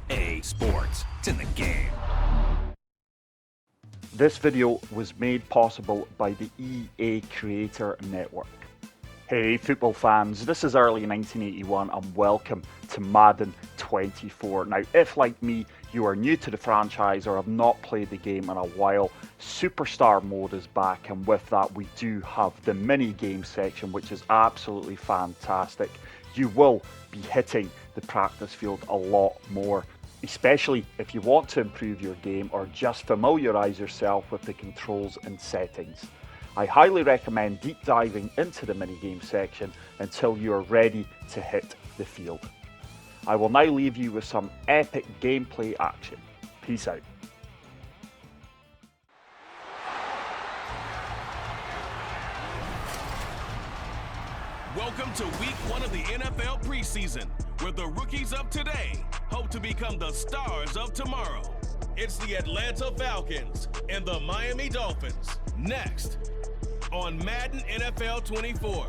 EA Sports. It's in the game. This video was made possible by the EA Creator Network. Hey football fans, this is early 1981 and welcome to Madden 24. Now if like me you are new to the franchise or have not played the game in a while, Superstar mode is back, and with that we do have the mini game section, which is absolutely fantastic. You will be hitting the practice field a lot more, especially if you want to improve your game or just familiarise yourself with the controls and settings. I highly recommend deep diving into the minigame section until you are ready to hit the field. I will now leave you with some epic gameplay action. Peace out. Welcome to week 1 of the NFL preseason, where the rookies of today hope to become the stars of tomorrow. It's the Atlanta Falcons and the Miami Dolphins. Next on Madden NFL 24.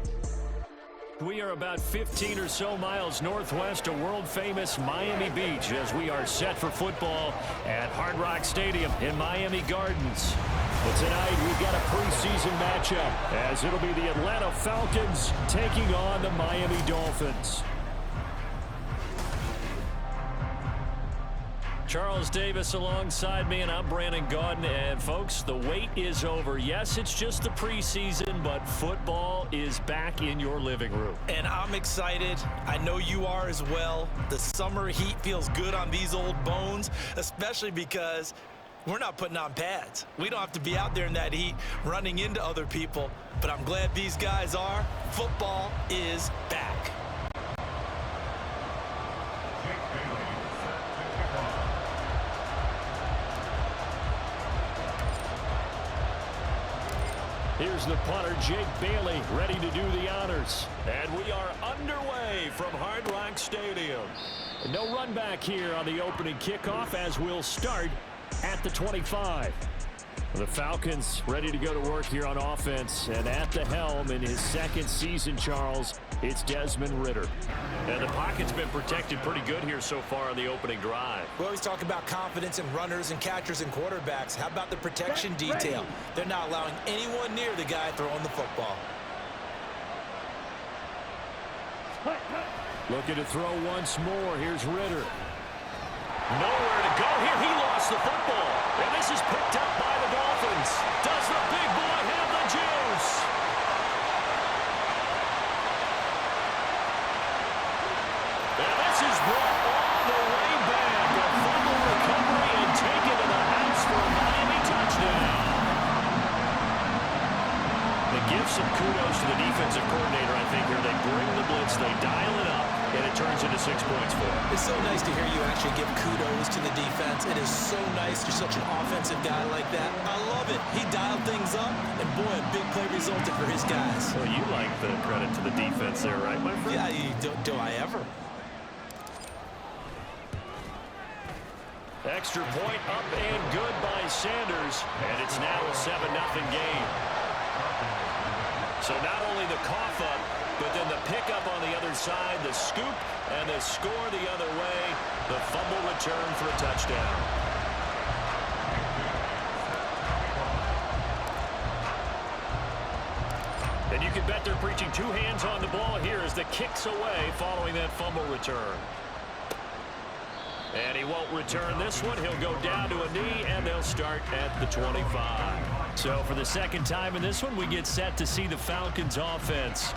We are about 15 or so miles northwest of world-famous Miami Beach as we are set for football at Hard Rock Stadium in Miami Gardens. But tonight we've got a preseason matchup as it'll be the Atlanta Falcons taking on the Miami Dolphins. Charles Davis alongside me, and I'm Brandon Gaudin. And folks, the wait is over. Yes, it's just the preseason, but football is back in your living room. And I'm excited. I know you are as well. The summer heat feels good on these old bones, especially because we're not putting on pads. We don't have to be out there in that heat running into other people, but I'm glad these guys are. Football is back. Here's the punter, Jake Bailey, ready to do the honors. And we are underway from Hard Rock Stadium. No run back here on the opening kickoff as we'll start at the 25. The Falcons ready to go to work here on offense, and at the helm in his second season, Charles, it's Desmond Ridder. And the pocket's been protected pretty good here so far on the opening drive. We always talk about confidence in runners and catchers and quarterbacks. How about the protection detail? They're not allowing anyone near the guy throwing the football. Looking to throw once more. Here's Ridder. Nowhere to go here. He lost the football. And this is picked up by the Dolphins. Does the big boy have the juice? And this is brought all the way back. A fumble recovery and taken to the house for a Miami touchdown. The give some kudos to the defensive coordinator, I think, here. They bring the blitz, they dial it up, and it turns into 6 points for him. It's so nice to hear you actually give kudos to the defense. It is so nice. You're such an offensive guy like that. I love it. He dialed things up, and boy, a big play resulted for his guys. Well, you like the credit to the defense there, right, my friend? Yeah, do I ever? Extra point up and good by Sanders, and it's now a 7-0 game. So not only the cough up, but then the pickup on the other side, the scoop, and the score the other way. The fumble return for a touchdown. And you can bet they're preaching two hands on the ball here as the kick's away following that fumble return. And he won't return this one. He'll go down to a knee, and they'll start at the 25. So for the second time in this one, we get set to see the Falcons offense.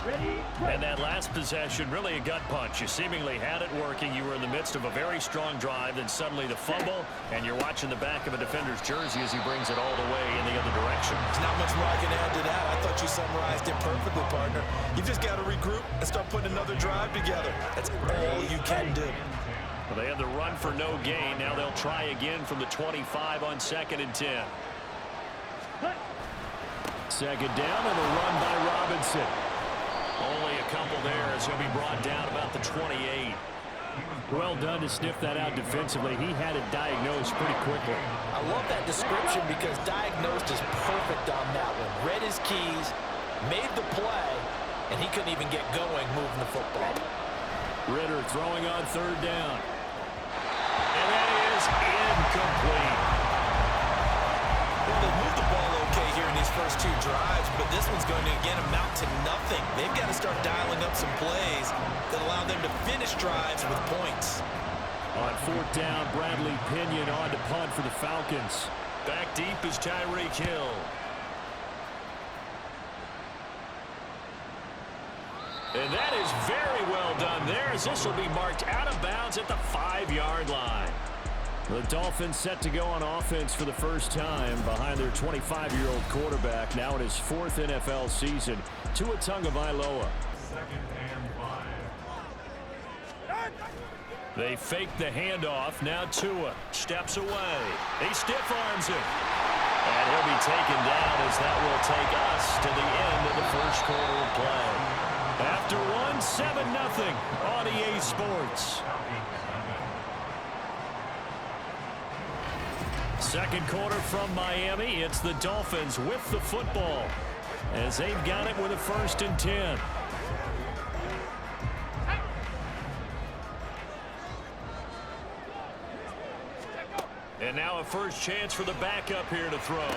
And that last possession, really a gut punch. You seemingly had it working. You were in the midst of a very strong drive, then suddenly the fumble, and you're watching the back of a defender's jersey as he brings it all the way in the other direction. There's not much more I can add to that. I thought you summarized it perfectly, partner. You just got to regroup and start putting another drive together. That's all you can do. Well, they had the run for no gain. Now they'll try again from the 25 on 2nd and 10. Second down and a run by Robinson. Only a couple there as he'll be brought down about the 28. Well done to sniff that out defensively. He had it diagnosed pretty quickly. I love that description because diagnosed is perfect on that one. Read his keys, made the play, and he couldn't even get going moving the football. Ridder throwing on 3rd down. And that is incomplete. Well, they moved the ball okay here in these first two drives, but this one's going to, again, amount to nothing. They've got to start dialing up some plays that allow them to finish drives with points. On fourth down, Bradley Pinion on to punt for the Falcons. Back deep is Tyreek Hill. And that is very well done there, as this will be marked out of bounds at the 5-yard line. The Dolphins set to go on offense for the first time behind their 25-year-old quarterback, now in his 4th NFL season, Tua Tagovailoa. They fake the handoff. Now Tua steps away. He stiff-arms him. And he'll be taken down as that will take us to the end of the first quarter of play. After one, 7-0 on EA Sports. Second quarter from Miami. It's the Dolphins with the football as they've got it with a 1st and 10. And now a first chance for the backup here to throw.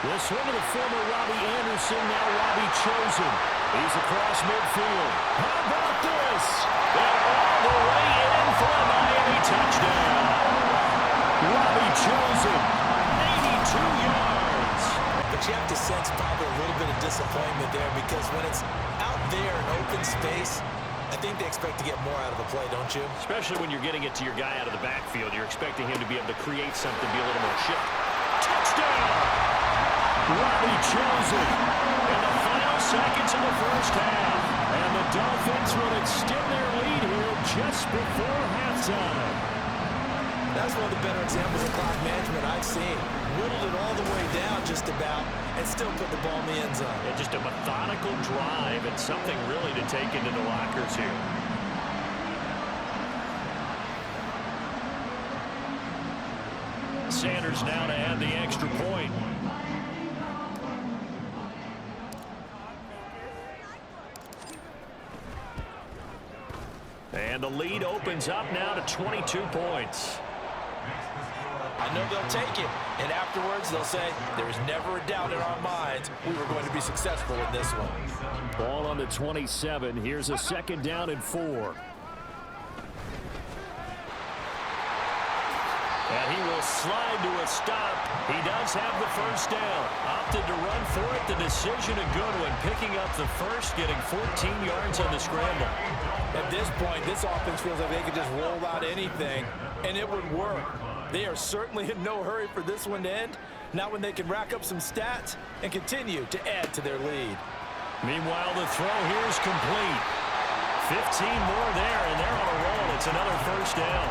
The swing of the former Robbie Anderson, now Robbie chosen. He's across midfield. How about this? And all the way in for a Miami touchdown. Robbie chosen, 82 yards. But you have to sense probably a little bit of disappointment there, because when it's out there in open space, I think they expect to get more out of a play, don't you? Especially when you're getting it to your guy out of the backfield. You're expecting him to be able to create something, be a little more shift. Touchdown! Robbie chosen in the final seconds of the first half. And the Dolphins will extend their lead here just before halftime. That's one of the better examples of clock management I've seen. Whittled it all the way down just about and still put the ball in the end zone. Yeah, just a methodical drive and something really to take into the lockers here. Sanders now to add the extra point. And the lead opens up now to 22 points. I know they'll take it, and afterwards they'll say, there's never a doubt in our minds we were going to be successful in this one. Ball on the 27. Here's a 2nd down and 4. And he will slide to a stop. He does have the first down. Opted to run for it. The decision a good one. Picking up the first, getting 14 yards on the scramble. At this point, this offense feels like they could just roll out anything, and it would work. They are certainly in no hurry for this one to end. Now when they can rack up some stats and continue to add to their lead. Meanwhile, the throw here is complete. 15 more there, and they're on a roll. It's another first down.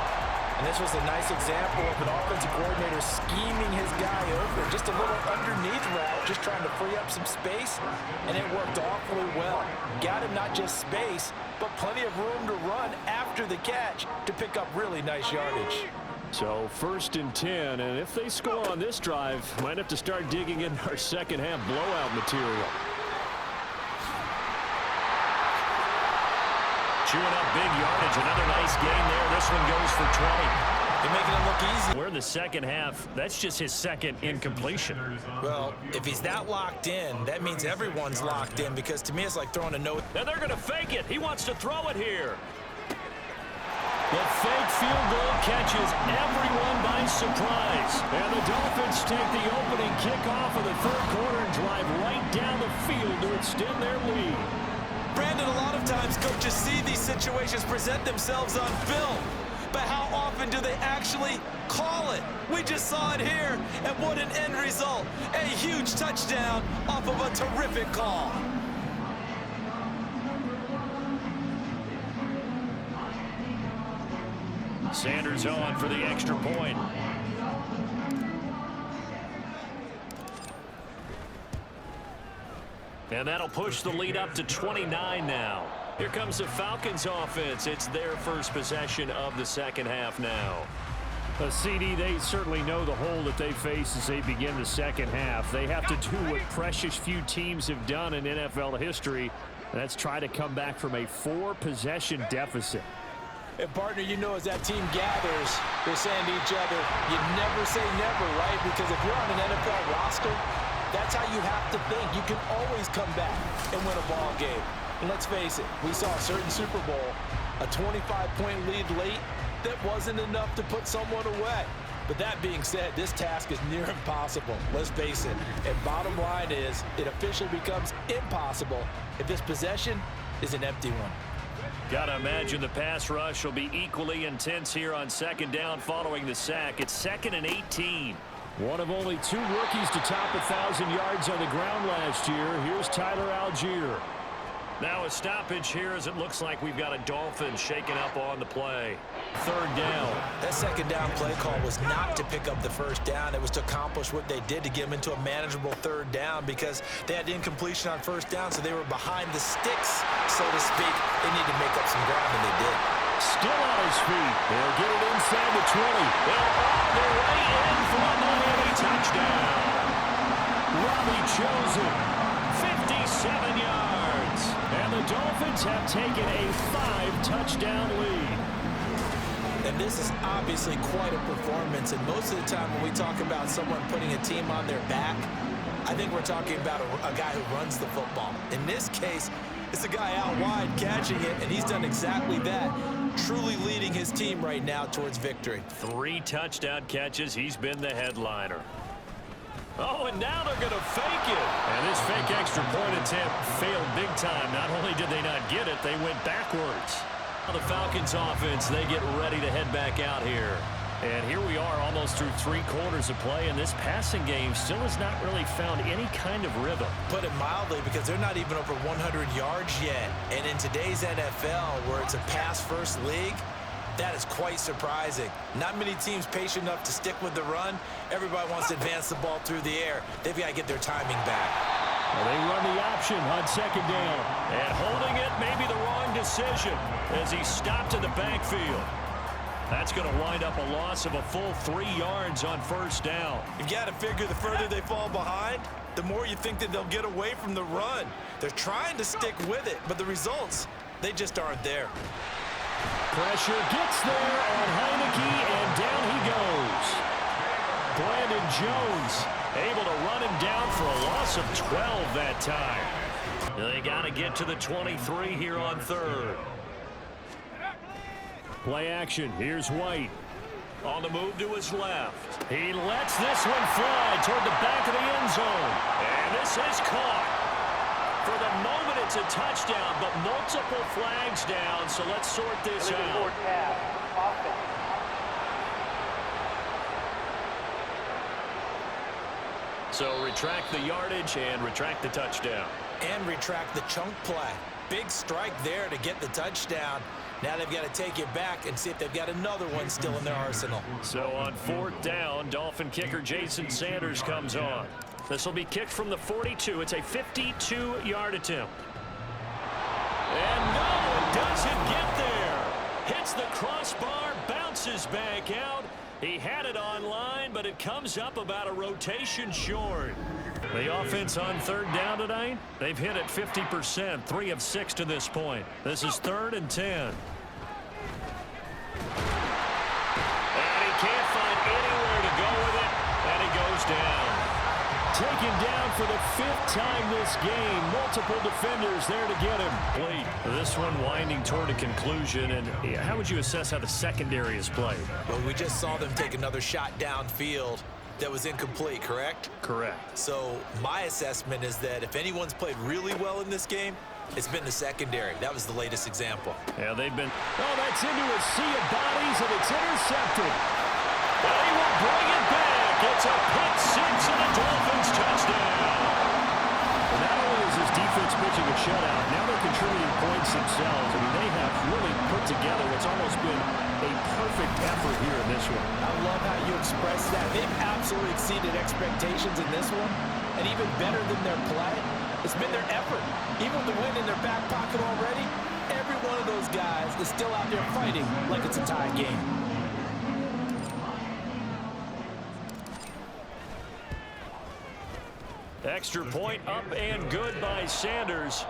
And this was a nice example of an offensive coordinator scheming his guy over. Just a little underneath route, just trying to free up some space, and it worked awfully well. Got him not just space, but plenty of room to run after the catch to pick up really nice yardage. So 1st and 10, and if they score on this drive, might have to start digging in our second half blowout material. Chewing up big yardage, another nice gain there. This one goes for 20. They're making it look easy. We're in the second half. That's just his 2nd incompletion. Well, if he's that locked in, that means everyone's locked in, because to me it's like throwing a note. And they're going to fake it. He wants to throw it here. The fake field goal catches everyone by surprise. And the Dolphins take the opening kickoff of the 3rd quarter and drive right down the field to extend their lead. Brandon, a lot of times coaches see these situations present themselves on film, but how often do they actually call it? We just saw it here, and what an end result. A huge touchdown off of a terrific call. Sanders on for the extra point. And that'll push the lead up to 29 now. Here comes the Falcons offense. It's their first possession of the second half now. CD, they certainly know the hole that they face as they begin the second half. They have to do what precious few teams have done in NFL history. That's try to come back from a 4-possession deficit. And partner, you know, as that team gathers, they're saying to each other, you never say never, right? Because if you're on an NFL roster, that's how you have to think. You can always come back and win a ball game. And let's face it, we saw a certain Super Bowl, a 25-point lead late that wasn't enough to put someone away. But that being said, this task is near impossible. Let's face it. And bottom line is, it officially becomes impossible if this possession is an empty one. Gotta imagine the pass rush will be equally intense here on second down following the sack. It's 2nd and 18. One of only 2 rookies to top 1,000 yards on the ground last year. Here's Tyler Algier. Now a stoppage here as it looks like we've got a Dolphin shaking up on the play. 3rd down. That second down play call was not to pick up the first down. It was to accomplish what they did to get them into a manageable 3rd down because they had incompletion on first down, so they were behind the sticks, so to speak. They need to make up some ground, and they did. Still on his feet. They'll get it inside the 20. They'll on their way in for a Miami touchdown. Robbie chose it. 57 yards. And the Dolphins have taken a 5-touchdown lead. And this is obviously quite a performance. And most of the time when we talk about someone putting a team on their back, I think we're talking about a guy who runs the football. In this case, it's a guy out wide catching it, and he's done exactly that, truly leading his team right now towards victory. 3 touchdown catches. He's been the headliner. Oh, and now they're going to fake it. And this fake extra point attempt failed big time. Not only did they not get it, they went backwards. The Falcons offense, they get ready to head back out here. And here we are almost through 3 quarters of play, and this passing game still has not really found any kind of rhythm. Put it mildly, because they're not even over 100 yards yet. And in today's NFL, where it's a pass-first league, that is quite surprising. Not many teams patient enough to stick with the run. Everybody wants to advance the ball through the air. They've got to get their timing back. Well, they run the option on second down. And holding it may be the wrong decision as he stopped in the backfield. That's going to wind up a loss of a full 3 yards on first down. You've got to figure the further they fall behind, the more you think that they'll get away from the run. They're trying to stick with it, but the results, they just aren't there. Pressure gets there on Heineke, and down he goes. Brandon Jones able to run him down for a loss of 12 that time. They got to get to the 23 here on 3rd. Play action. Here's White. On the move to his left. He lets this one fly toward the back of the end zone. And this is caught. For the moment, it's a touchdown, but multiple flags down, so let's sort this out. So retract the yardage and retract the touchdown. And retract the chunk play. Big strike there to get the touchdown. Now they've got to take it back and see if they've got another one still in their arsenal. So on 4th down, Dolphin kicker Jason Sanders comes on. This will be kicked from the 42. It's a 52-yard attempt. And no, it doesn't get there. Hits the crossbar, bounces back out. He had it on line, but it comes up about a rotation short. The offense on 3rd down tonight, they've hit it 50%, 3 of 6 to this point. This is 3rd and 10. And he can't find anywhere to go with it, and he goes down. Taken down for the 5th time this game. Multiple defenders there to get him. Played. This one winding toward a conclusion. And how would you assess how the secondary is played? Well, we just saw them take another shot downfield that was incomplete, correct? Correct. So my assessment is that if anyone's played really well in this game, it's been the secondary. That was the latest example. Yeah, they've been... Oh, that's into a sea of bodies, and it's intercepted. They will bring it back. It's a pick six and a Dolphins touchdown. And not only is this defense pitching a shutout, now they're contributing points themselves. I mean, they have really put together what's almost been a perfect effort here in this one. I love how you express that. They've absolutely exceeded expectations in this one. And even better than their play, it's been their effort. Even with the win in their back pocket already, every one of those guys is still out there fighting like it's a tie game. Extra point up and good by Sanders.